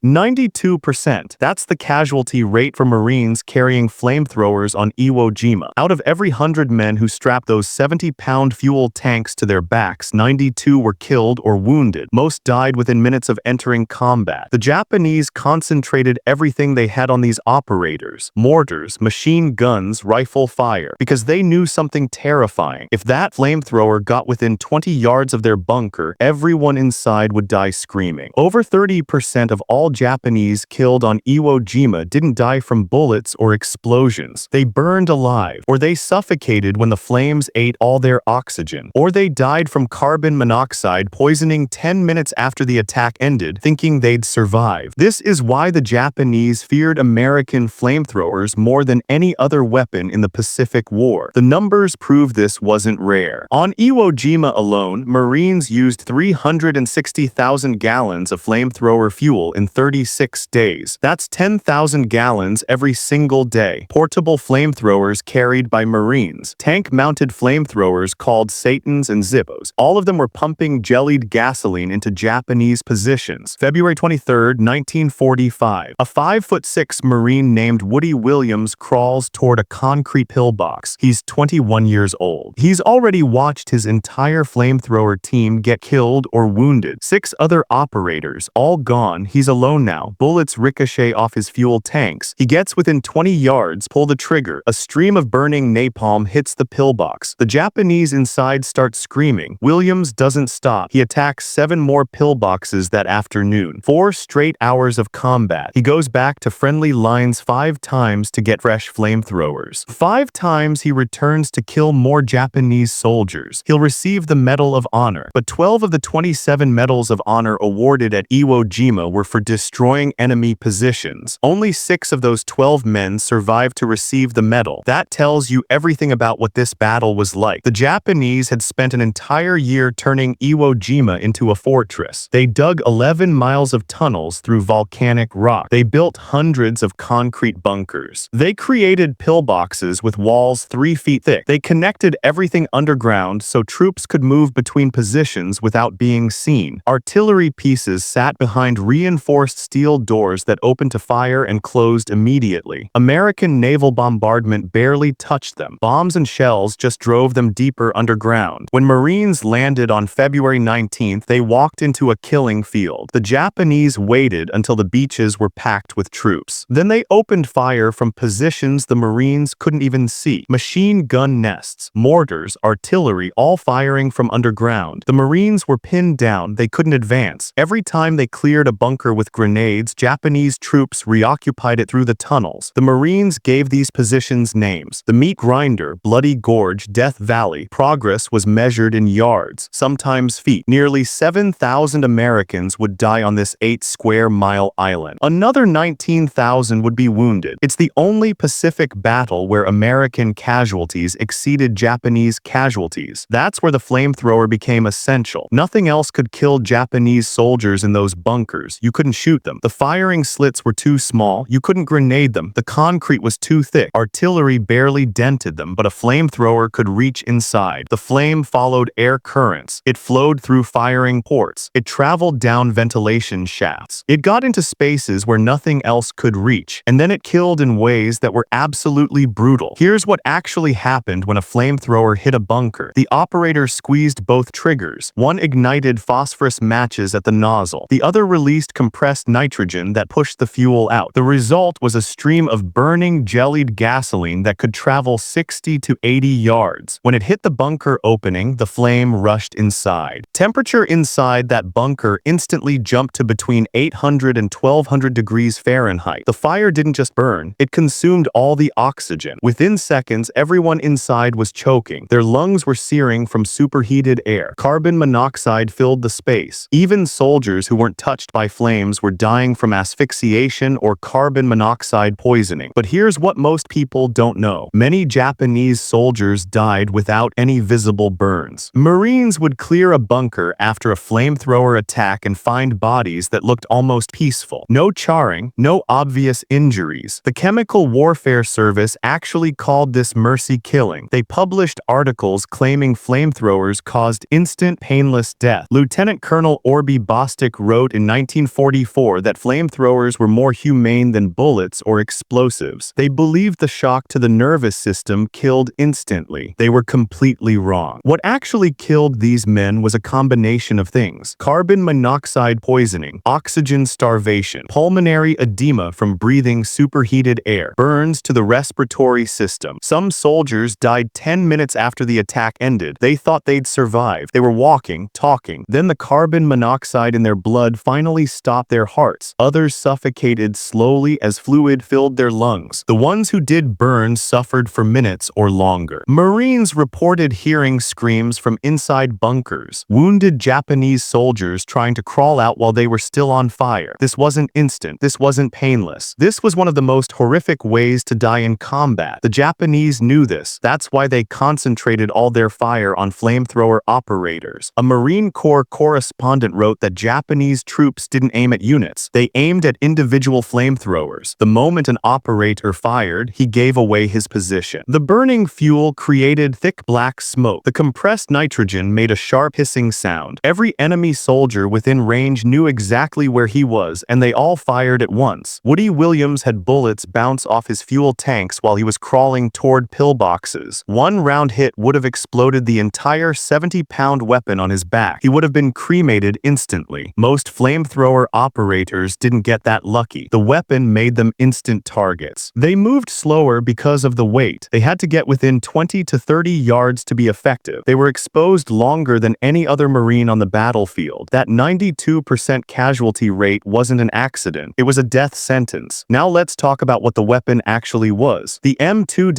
92%. That's the casualty rate for Marines carrying flamethrowers on Iwo Jima. Out of every 100 men who strapped those 70-pound fuel tanks to their backs, 92 were killed or wounded. Most died within minutes of entering combat. The Japanese concentrated everything they had on these operators: mortars, machine guns, rifle fire, because they knew something terrifying. If that flamethrower got within 20 yards of their bunker, everyone inside would die screaming. Over 30% of all Japanese killed on Iwo Jima didn't die from bullets or explosions. They burned alive, or they suffocated when the flames ate all their oxygen, or they died from carbon monoxide poisoning 10 minutes after the attack ended, thinking they'd survive. This is why the Japanese feared American flamethrowers more than any other weapon in the Pacific War. The numbers prove this wasn't rare. On Iwo Jima alone, Marines used 360,000 gallons of flamethrower fuel in 36 days. That's 10,000 gallons every single day. Portable flamethrowers carried by Marines. Tank-mounted flamethrowers called Satans and Zippos. All of them were pumping jellied gasoline into Japanese positions. February 23, 1945. A 5'6" Marine named Woody Williams crawls toward a concrete pillbox. He's 21 years old. He's already watched his entire flamethrower team get killed or wounded. 6 other operators, all gone. He's alone now. Bullets ricochet off his fuel tanks. He gets within 20 yards, pull the trigger. A stream of burning napalm hits the pillbox. The Japanese inside start screaming. Williams doesn't stop. He attacks 7 more pillboxes that afternoon. 4 straight hours of combat. He goes back to friendly lines 5 times to get fresh flamethrowers. 5 times he returns to kill more Japanese soldiers. He'll receive the Medal of Honor. But 12 of the 27 Medals of Honor awarded at Iwo Jima were for destroying enemy positions. Only 6 of those 12 men survived to receive the medal. That tells you everything about what this battle was like. The Japanese had spent an entire year turning Iwo Jima into a fortress. They dug 11 miles of tunnels through volcanic rock. They built hundreds of concrete bunkers. They created pillboxes with walls 3 feet thick. They connected everything underground so troops could move between positions without being seen. Artillery pieces sat behind reinforced steel doors that opened to fire and closed immediately. American naval bombardment barely touched them. Bombs and shells just drove them deeper underground. When Marines landed on February 19th, they walked into a killing field. The Japanese waited until the beaches were packed with troops. Then they opened fire from positions the Marines couldn't even see. Machine gun nests, mortars, artillery, all firing from underground. The Marines were pinned down. They couldn't advance. Every time they cleared a bunker with grenades, Japanese troops reoccupied it through the tunnels. The Marines gave these positions names: the Meat Grinder, Bloody Gorge, Death Valley. Progress was measured in yards, sometimes feet. Nearly 7,000 Americans would die on this 8-square-mile island. Another 19,000 would be wounded. It's the only Pacific battle where American casualties exceeded Japanese casualties. That's where the flamethrower became essential. Nothing else could kill Japanese soldiers in those bunkers. You couldn't shoot them. The firing slits were too small. You couldn't grenade them. The concrete was too thick. Artillery barely dented them, but a flamethrower could reach inside. The flame followed air currents. It flowed through firing ports. It traveled down ventilation shafts. It got into spaces where nothing else could reach, and then it killed in ways that were absolutely brutal. Here's what actually happened when a flamethrower hit a bunker. The operator squeezed both triggers. One ignited phosphorus matches at the nozzle. The other released compressed nitrogen that pushed the fuel out. The result was a stream of burning jellied gasoline that could travel 60 to 80 yards. When it hit the bunker opening, the flame rushed inside. Temperature inside that bunker instantly jumped to between 800 and 1200 degrees Fahrenheit. The fire didn't just burn, it consumed all the oxygen. Within seconds, everyone inside was choking. Their lungs were searing from superheated air. Carbon monoxide filled the space. Even soldiers who weren't touched by flames were dying from asphyxiation or carbon monoxide poisoning. But here's what most people don't know. Many Japanese soldiers died without any visible burns. Marines would clear a bunker after a flamethrower attack and find bodies that looked almost peaceful. No charring, no obvious injuries. The Chemical Warfare Service actually called this mercy killing. They published articles claiming flamethrowers caused instant painless death. Lieutenant Colonel Orby Bostic wrote in 1944 1944 that flamethrowers were more humane than bullets or explosives. They believed the shock to the nervous system killed instantly. They were completely wrong. What actually killed these men was a combination of things: carbon monoxide poisoning, oxygen starvation, pulmonary edema from breathing superheated air, burns to the respiratory system. Some soldiers died 10 minutes after the attack ended. They thought they'd survive. They were walking, talking. Then the carbon monoxide in their blood finally stopped their hearts. Others suffocated slowly as fluid filled their lungs. The ones who did burn suffered for minutes or longer. Marines reported hearing screams from inside bunkers. Wounded Japanese soldiers trying to crawl out while they were still on fire. This wasn't instant. This wasn't painless. This was one of the most horrific ways to die in combat. The Japanese knew this. That's why they concentrated all their fire on flamethrower operators. A Marine Corps correspondent wrote that Japanese troops didn't aim at units. They aimed at individual flamethrowers. The moment an operator fired, he gave away his position. The burning fuel created thick black smoke. The compressed nitrogen made a sharp hissing sound. Every enemy soldier within range knew exactly where he was, and they all fired at once. Woody Williams had bullets bounce off his fuel tanks while he was crawling toward pillboxes. One round hit would have exploded the entire 70-pound weapon on his back. He would have been cremated instantly. Most flamethrower operators didn't get that lucky. The weapon made them instant targets. They moved slower because of the weight. They had to get within 20 to 30 yards to be effective. They were exposed longer than any other Marine on the battlefield. That 92% casualty rate wasn't an accident. It was a death sentence. Now let's talk about what the weapon actually was. The M2-2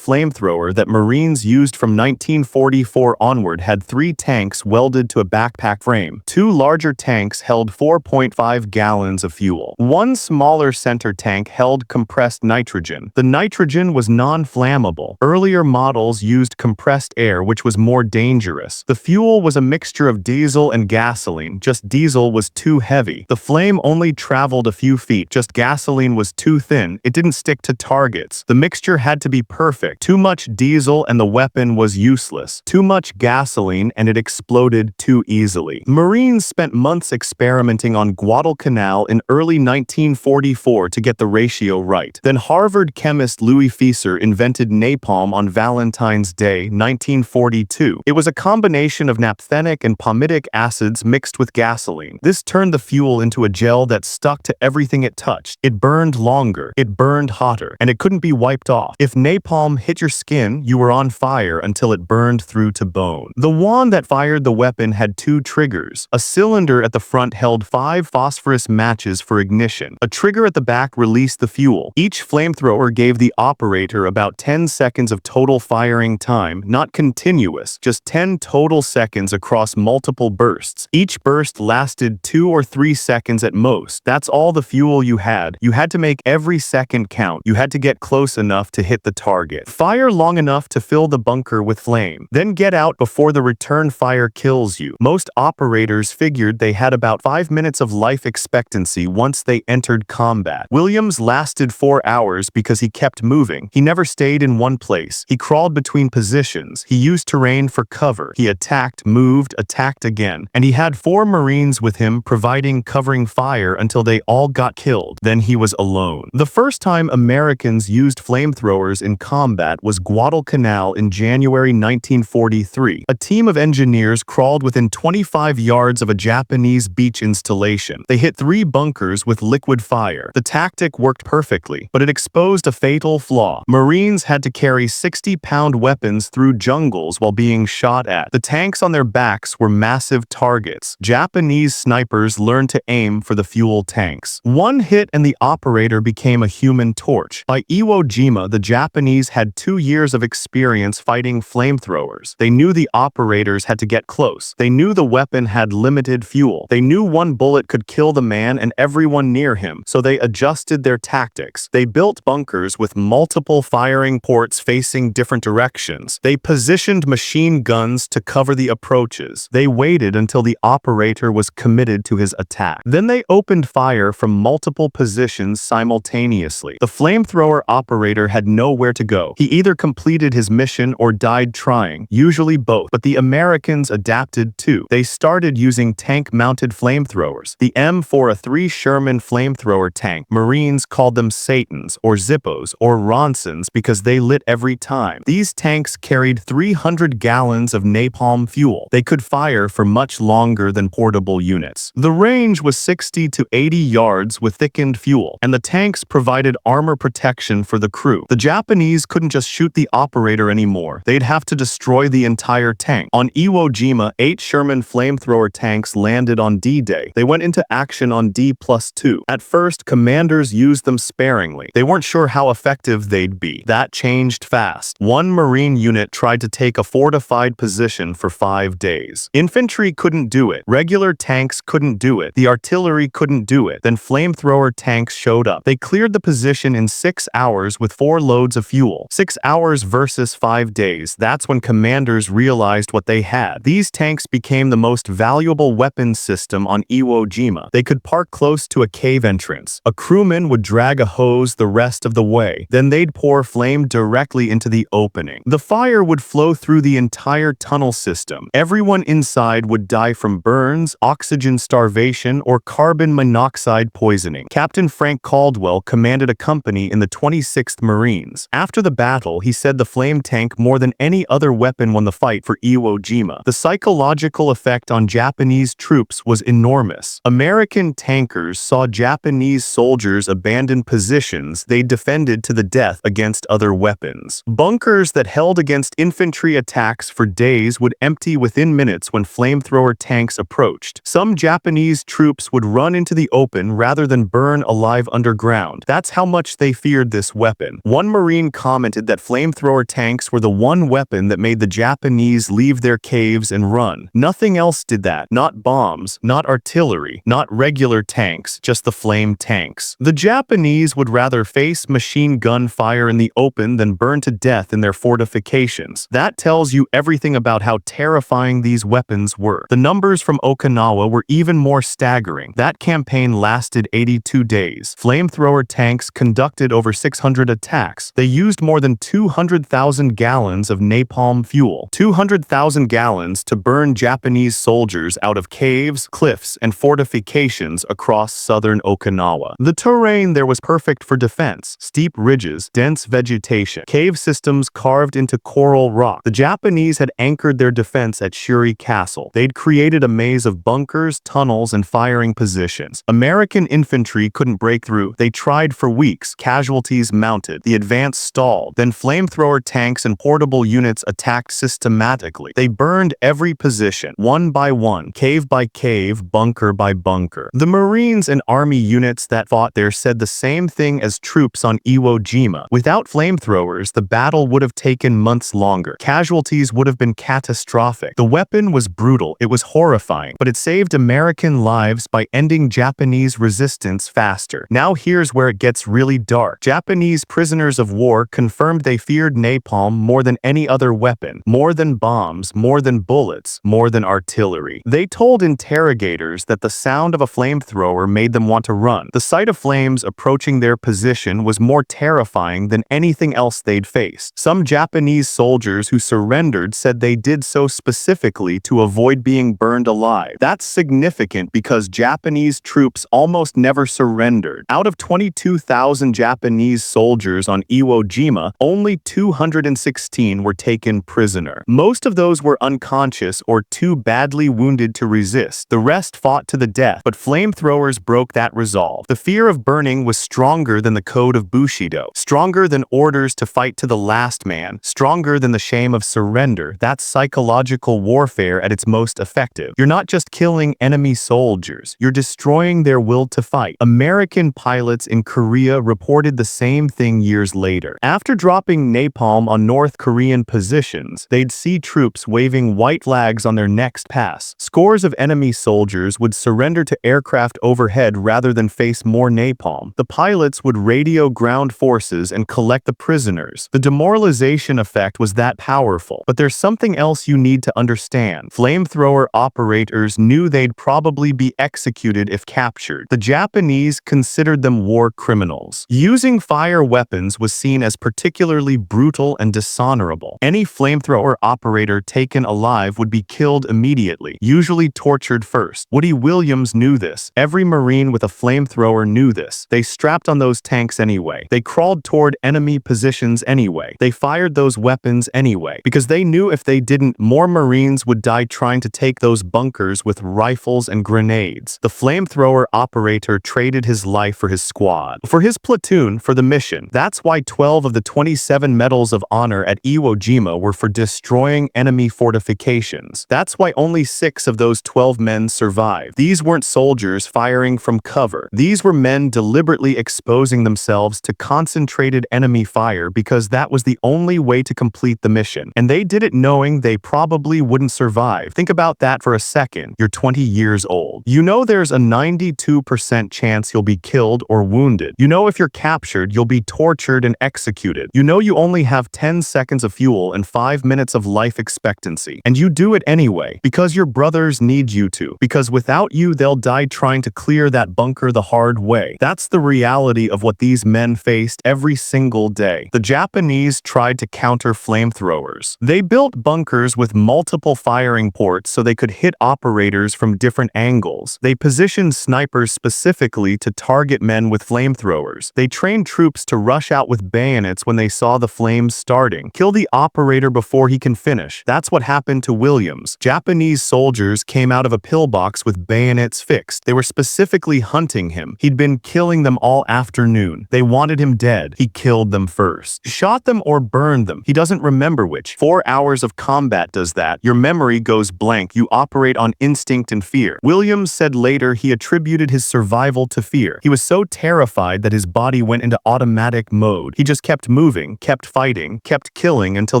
flamethrower that Marines used from 1944 onward had 3 tanks welded to a backpack frame. 2 larger tanks held 4.5 gallons of fuel. One smaller center tank held compressed nitrogen. The nitrogen was non-flammable. Earlier models used compressed air, which was more dangerous. The fuel was a mixture of diesel and gasoline. Just diesel was too heavy. The flame only traveled a few feet. Just gasoline was too thin. It didn't stick to targets. The mixture had to be perfect. Too much diesel and the weapon was useless. Too much gasoline and it exploded too easily. Marines spent months experimenting on Guadalcanal in early 1944 to get the ratio right. Then Harvard chemist Louis Fieser invented napalm on Valentine's Day, 1942. It was a combination of naphthenic and palmitic acids mixed with gasoline. This turned the fuel into a gel that stuck to everything it touched. It burned longer, it burned hotter, and it couldn't be wiped off. If napalm hit your skin, you were on fire until it burned through to bone. The wand that fired the weapon had 2 triggers. A cylinder at the front held 5 phosphorus matches for ignition. A trigger at the back released the fuel. Each flamethrower gave the operator about 10 seconds of total firing time, not continuous, just 10 total seconds across multiple bursts. Each burst lasted 2 or 3 seconds at most. That's all the fuel you had. You had to make every second count. You had to get close enough to hit the target. Fire long enough to fill the bunker with flame. Then get out before the return fire kills you. Most operators figured they had about 5 minutes of life expectancy once they entered combat. Williams lasted 4 hours because he kept moving. He never stayed in one place. He crawled between positions. He used terrain for cover. He attacked, moved, attacked again. And he had 4 Marines with him covering fire until they all got killed. Then he was alone. The first time Americans used flamethrowers in combat was Guadalcanal in January 1943. A team of engineers crawled within 25 yards of a Japanese beach installation. They hit 3 bunkers with liquid fire. The tactic worked perfectly, but it exposed a fatal flaw. Marines had to carry 60-pound weapons through jungles while being shot at. The tanks on their backs were massive targets. Japanese snipers learned to aim for the fuel tanks. One hit and the operator became a human torch. By Iwo Jima, the Japanese had 2 years of experience fighting flamethrowers. They knew the operators had to get close. They knew the weapon had limited fuel. They knew one bullet could kill the man and everyone near him, so they adjusted their tactics. They built bunkers with multiple firing ports facing different directions. They positioned machine guns to cover the approaches. They waited until the operator was committed to his attack. Then they opened fire from multiple positions simultaneously. The flamethrower operator had nowhere to go. He either completed his mission or died trying, usually both. But the Americans adapted too. They started using tank-mounted flamethrowers. The M for a 3 Sherman flamethrower tank. Marines called them Satans or Zippos or Ronsons because they lit every time. These tanks carried 300 gallons of napalm fuel. They could fire for much longer than portable units. The range was 60 to 80 yards with thickened fuel, and the tanks provided armor protection for the crew. The Japanese couldn't just shoot the operator anymore. They'd have to destroy the entire tank. On Iwo Jima, 8 Sherman flamethrower tanks landed on D-Day. They went into action on D+2. At first, commanders used them sparingly. They weren't sure how effective they'd be. That changed fast. One Marine unit tried to take a fortified position for 5 days. Infantry couldn't do it. Regular tanks couldn't do it. The artillery couldn't do it. Then flamethrower tanks showed up. They cleared the position in 6 hours with 4 loads of fuel. 6 hours versus 5 days. That's when commanders realized what they had. These tanks became the most valuable weapons system on Iwo Jima. They could park close to a cave entrance. A crewman would drag a hose the rest of the way. Then they'd pour flame directly into the opening. The fire would flow through the entire tunnel system. Everyone inside would die from burns, oxygen starvation, or carbon monoxide poisoning. Captain Frank Caldwell commanded a company in the 26th Marines. After the battle, he said the flame tank more than any other weapon won the fight for Iwo Jima. The psychological effect on Japanese troops was enormous. American tankers saw Japanese soldiers abandon positions they defended to the death against other weapons. Bunkers that held against infantry attacks for days would empty within minutes when flamethrower tanks approached. Some Japanese troops would run into the open rather than burn alive underground. That's how much they feared this weapon. One Marine commented that flamethrower tanks were the one weapon that made the Japanese leave their caves and run. Nothing else did that. Not bombs, not artillery, not regular tanks, just the flame tanks. The Japanese would rather face machine gun fire in the open than burn to death in their fortifications. That tells you everything about how terrifying these weapons were. The numbers from Okinawa were even more staggering. That campaign lasted 82 days. Flamethrower tanks conducted over 600 attacks. They used more than 200,000 gallons of napalm fuel. 200,000 gallons to burn Japanese soldiers out of caves, cliffs, and fortifications across southern Okinawa. The terrain there was perfect for defense. Steep ridges, dense vegetation, cave systems carved into coral rock. The Japanese had anchored their defense at Shuri Castle. They'd created a maze of bunkers, tunnels, and firing positions. American infantry couldn't break through. They tried for weeks. Casualties mounted. The advance stalled. Then flamethrower tanks and portable units attacked systematically. They burned every position, one by one, cave by cave, bunker by bunker. The Marines and Army units that fought there said the same thing as troops on Iwo Jima. Without flamethrowers, the battle would have taken months longer. Casualties would have been catastrophic. The weapon was brutal. It was horrifying, but it saved American lives by ending Japanese resistance faster. Now here's where it gets really dark. Japanese prisoners of war confirmed they feared napalm more than any other weapon, more than bombs, more than bullets, more than artillery. They told interrogators that the sound of a flamethrower made them want to run. The sight of flames approaching their position was more terrifying than anything else they'd faced. Some Japanese soldiers who surrendered said they did so specifically to avoid being burned alive. That's significant because Japanese troops almost never surrendered. Out of 22,000 Japanese soldiers on Iwo Jima, only 216 were taken prisoner. Most of those were unconscious or too badly wounded to resist. The rest fought to the death, but flamethrowers broke that resolve. The fear of burning was stronger than the code of Bushido, stronger than orders to fight to the last man, stronger than the shame of surrender. That's psychological warfare at its most effective. You're not just killing enemy soldiers, you're destroying their will to fight. American pilots in Korea reported the same thing years later. After dropping napalm on North Korean positions, they'd see troops waving white flags on their next pass. Scores of enemy soldiers would surrender to aircraft overhead rather than face more napalm. The pilots would radio ground forces and collect the prisoners. The demoralization effect was that powerful. But there's something else you need to understand. Flamethrower operators knew they'd probably be executed if captured. The Japanese considered them war criminals. Using fire weapons was seen as particularly brutal and dishonorable. Any flamethrower operator taken alive would be killed immediately, usually tortured first. Woody Williams Williams knew this. Every Marine with a flamethrower knew this. They strapped on those tanks anyway. They crawled toward enemy positions anyway. They fired those weapons anyway. Because they knew if they didn't, more Marines would die trying to take those bunkers with rifles and grenades. The flamethrower operator traded his life for his squad, for his platoon, for the mission. That's why 12 of the 27 medals of honor at Iwo Jima were for destroying enemy fortifications. That's why only 6 of those 12 men survived. These weren't soldiers firing from cover. These were men deliberately exposing themselves to concentrated enemy fire because that was the only way to complete the mission. And they did it knowing they probably wouldn't survive. Think about that for a second. You're 20 years old. You know there's a 92% chance you'll be killed or wounded. You know if you're captured, you'll be tortured and executed. You know you only have 10 seconds of fuel and 5 minutes of life expectancy. And you do it anyway, because your brothers need you to. Because without you, they'll die trying to clear that bunker the hard way. That's the reality of what these men faced every single day. The Japanese tried to counter flamethrowers. They built bunkers with multiple firing ports so they could hit operators from different angles. They positioned snipers specifically to target men with flamethrowers. They trained troops to rush out with bayonets when they saw the flames starting. Kill the operator before he can finish. That's what happened to Williams. Japanese soldiers came out of a pillbox with bayonets fixed. They were specifically hunting him. He'd been killing them all afternoon. They wanted him dead. He killed them first. Shot them or burned them. He doesn't remember which. 4 hours of combat does that. Your memory goes blank. You operate on instinct and fear. Williams said later he attributed his survival to fear. He was so terrified that his body went into automatic mode. He just kept moving, kept fighting, kept killing until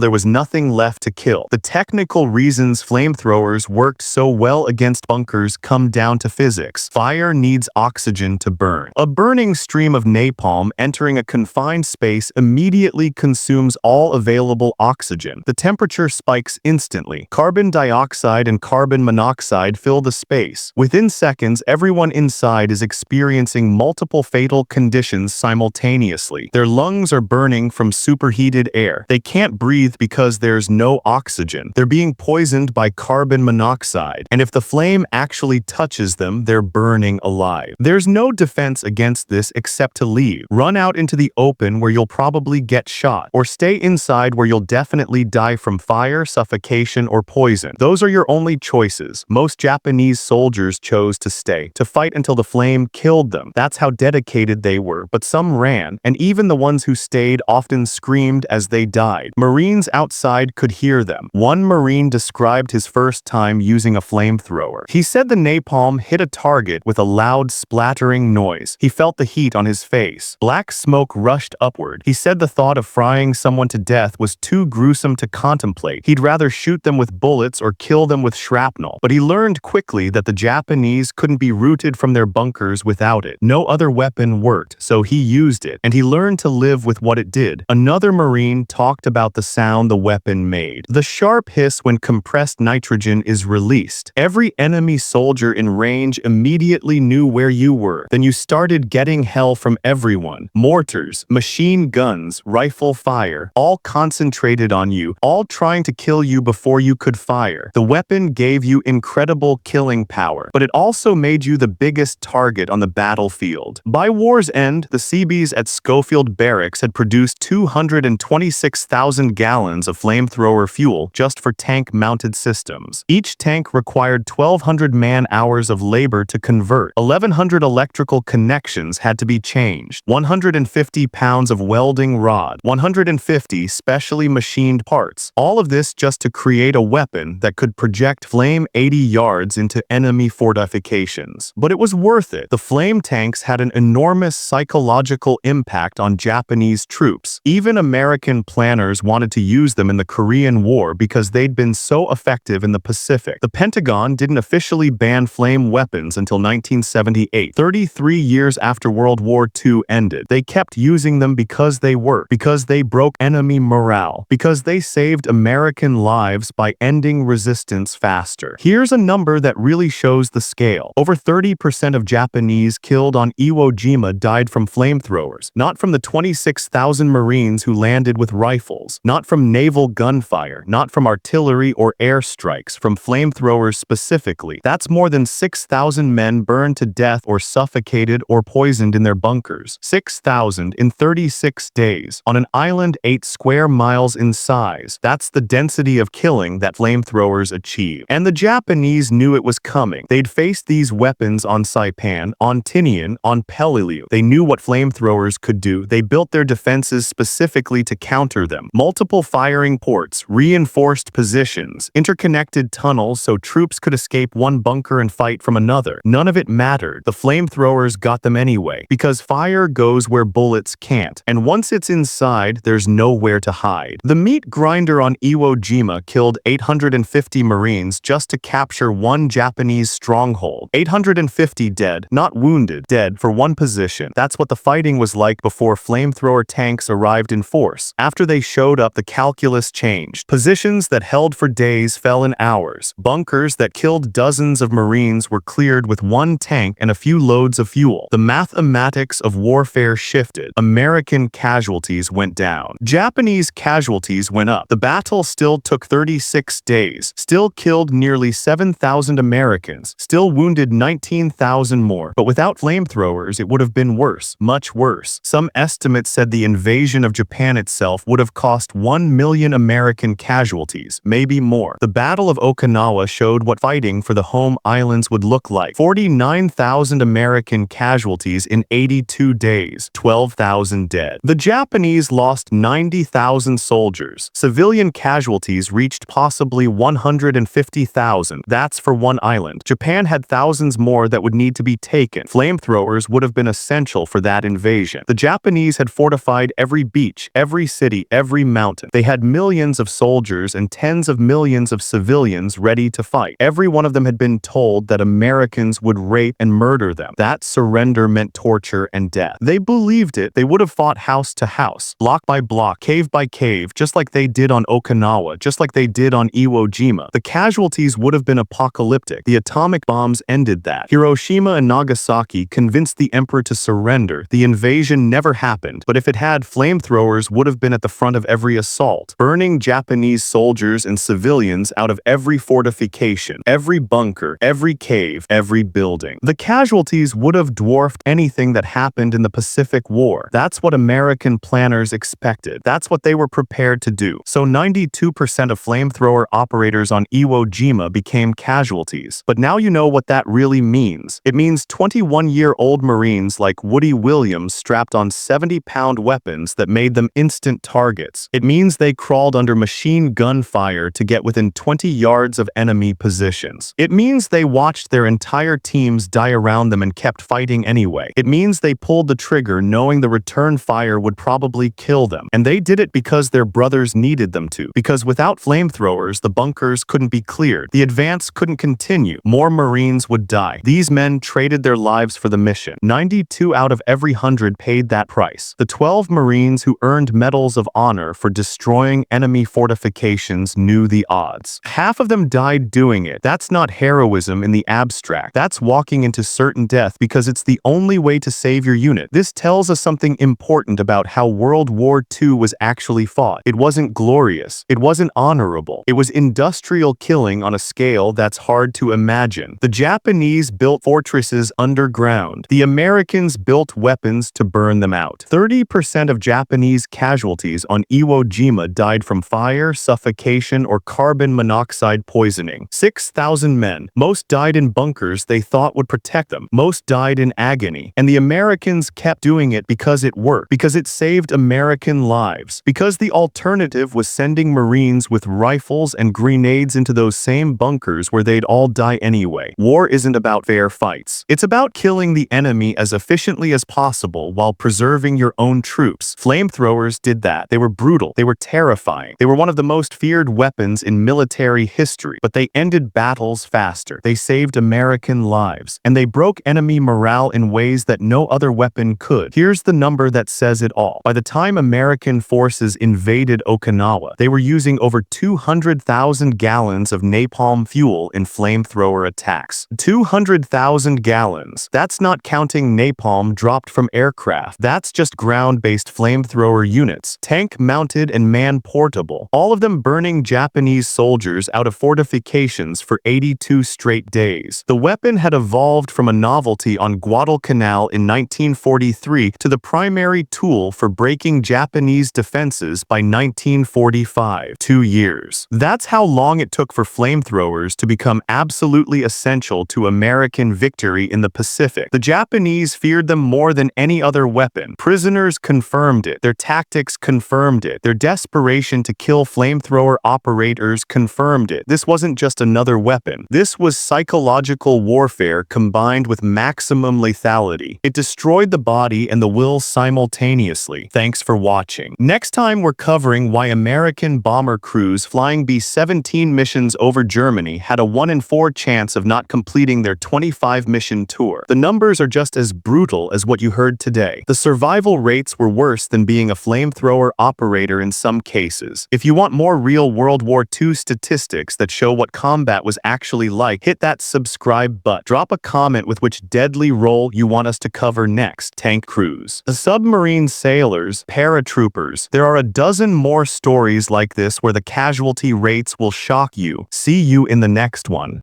there was nothing left to kill. The technical reasons flamethrowers worked so well against bunkers come down to physics. Fire needs oxygen to burn. A burning stream of napalm entering a confined space immediately consumes all available oxygen. The temperature spikes instantly. Carbon dioxide and carbon monoxide fill the space. Within seconds, everyone inside is experiencing multiple fatal conditions simultaneously. Their lungs are burning from superheated air. They can't breathe because there's no oxygen. They're being poisoned by carbon monoxide. And if the flame actually touches them, they're burning alive. There's no defense against this except to leave. Run out into the open where you'll probably get shot, or stay inside where you'll definitely die from fire, suffocation, or poison. Those are your only choices. Most Japanese soldiers chose to stay, to fight until the flame killed them. That's how dedicated they were, but some ran, and even the ones who stayed often screamed as they died. Marines outside could hear them. One Marine described his first time using a flamethrower. He said the napalm hit a target with a loud splattering noise. He felt the heat on his face. Black smoke rushed upward. He said the thought of frying someone to death was too gruesome to contemplate. He'd rather shoot them with bullets or kill them with shrapnel. But he learned quickly that the Japanese couldn't be routed from their bunkers without it. No other weapon worked, so he used it, and he learned to live with what it did. Another Marine talked about the sound the weapon made. The sharp hiss when compressed nitrogen is released. Every enemy soldier in range immediately knew where you were. Then you started getting hell from everyone. Mortars, machine guns, rifle fire, all concentrated on you, all trying to kill you before you could fire. The weapon gave you incredible killing power, but it also made you the biggest target on the battlefield. By war's end, the Seabees at Schofield Barracks had produced 226,000 gallons of flamethrower fuel just for tank-mounted systems. Each tank required 1,200 man-hours of labor to convert. 1,100 electrical connections had to be changed. 150 pounds of welding rod. 150 specially machined parts. All of this just to create a weapon that could project flame 80 yards into enemy fortifications. But it was worth it. The flame tanks had an enormous psychological impact on Japanese troops. Even American planners wanted to use them in the Korean War because they'd been so effective in the Pacific. The Pentagon didn't officially ban flame weapons until 1978, 33 years after World War II ended. They kept using them because they worked, because they broke enemy morale, because they saved American lives by ending resistance faster. Here's a number that really shows the scale. Over 30% of Japanese killed on Iwo Jima died from flamethrowers, not from the 26,000 Marines who landed with rifles, not from naval gunfire, not from artillery or airstrikes, from flamethrowers specifically. That's more than 6 6,000 men burned to death or suffocated or poisoned in their bunkers. 6,000 in 36 days, on an island 8 square miles in size. That's the density of killing that flamethrowers achieve. And the Japanese knew it was coming. They'd faced these weapons on Saipan, on Tinian, on Peleliu. They knew what flamethrowers could do. They built their defenses specifically to counter them. Multiple firing ports, reinforced positions, interconnected tunnels so troops could escape one bunker and fight from another. None of it mattered. The flamethrowers got them anyway, because fire goes where bullets can't. And once it's inside, there's nowhere to hide. The meat grinder on Iwo Jima killed 850 Marines just to capture one Japanese stronghold. 850 dead, not wounded, dead for one position. That's what the fighting was like before flamethrower tanks arrived in force. After they showed up, the calculus changed. Positions that held for days fell in hours. Bunkers that killed dozens of Marines were cleared with one tank and a few loads of fuel. The mathematics of warfare shifted. American casualties went down. Japanese casualties went up. The battle still took 36 days, still killed nearly 7,000 Americans, still wounded 19,000 more. But without flamethrowers, it would have been worse, much worse. Some estimates said the invasion of Japan itself would have cost 1 million American casualties, maybe more. The Battle of Okinawa showed what fighting for the home islands would look like. 49,000 American casualties in 82 days, 12,000 dead. The Japanese lost 90,000 soldiers. Civilian casualties reached possibly 150,000. That's for one island. Japan had thousands more that would need to be taken. Flamethrowers would have been essential for that invasion. The Japanese had fortified every beach, every city, every mountain. They had millions of soldiers and tens of millions of civilians ready to fight. Every one of them had been told that Americans would rape and murder them. That surrender meant torture and death. They believed it. They would have fought house to house, block by block, cave by cave, just like they did on Okinawa, just like they did on Iwo Jima. The casualties would have been apocalyptic. The atomic bombs ended that. Hiroshima and Nagasaki convinced the emperor to surrender. The invasion never happened, but if it had, flamethrowers would have been at the front of every assault, burning Japanese soldiers and civilians out of every fortification, every bunker, every cave, every building. The casualties would have dwarfed anything that happened in the Pacific War. That's what American planners expected. That's what they were prepared to do. So 92% of flamethrower operators on Iwo Jima became casualties. But now you know what that really means. It means 21-year-old Marines like Woody Williams strapped on 70-pound weapons that made them instant targets. It means they crawled under machine gun fire to get within 20 yards of enemy positions. It means they watched their entire teams die around them and kept fighting anyway. It means they pulled the trigger knowing the return fire would probably kill them. And they did it because their brothers needed them to. Because without flamethrowers, the bunkers couldn't be cleared. The advance couldn't continue. More Marines would die. These men traded their lives for the mission. 92 out of every 100 paid that price. The 12 Marines who earned medals of honor for destroying enemy fortifications knew the odds. Half of them died doing it. That's not heroism in the abstract. That's walking into certain death because it's the only way to save your unit. This tells us something important about how World War II was actually fought. It wasn't glorious. It wasn't honorable. It was industrial killing on a scale that's hard to imagine. The Japanese built fortresses underground. The Americans built weapons to burn them out. 30% of Japanese casualties on Iwo Jima died from fire, suffocation, or carbon monoxide poisoning. 6,000 men. Most died in bunkers they thought would protect them. Most died in agony. And the Americans kept doing it because it worked. Because it saved American lives. Because the alternative was sending Marines with rifles and grenades into those same bunkers where they'd all die anyway. War isn't about fair fights. It's about killing the enemy as efficiently as possible while preserving your own troops. Flamethrowers did that. They were brutal. They were terrifying. They were one of the most feared weapons in military history. But they ended battles faster. They saved American lives. And they broke enemy morale in ways that no other weapon could. Here's the number that says it all. By the time American forces invaded Okinawa, they were using over 200,000 gallons of napalm fuel in flamethrower attacks. 200,000 gallons. That's not counting napalm dropped from aircraft. That's just ground-based flamethrower units, tank-mounted and man-portable, all of them burning Japanese soldiers out of fortifications for 82 straight days. ways. The weapon had evolved from a novelty on Guadalcanal in 1943 to the primary tool for breaking Japanese defenses by 1945. 2 years. That's how long it took for flamethrowers to become absolutely essential to American victory in the Pacific. The Japanese feared them more than any other weapon. Prisoners confirmed it. Their tactics confirmed it. Their desperation to kill flamethrower operators confirmed it. This wasn't just another weapon. This was psychological warfare combined with maximum lethality. It destroyed the body and the will simultaneously. Thanks for watching. Next time we're covering why American bomber crews flying B-17 missions over Germany had a 1 in 4 chance of not completing their 25-mission tour. The numbers are just as brutal as what you heard today. The survival rates were worse than being a flamethrower operator in some cases. If you want more real World War II statistics that show what combat was actually like, hit that subscribe button. Drop a comment with which deadly role you want us to cover next. Tank crews, submarine sailors, paratroopers. There are a dozen more stories like this where the casualty rates will shock you. See you in the next one.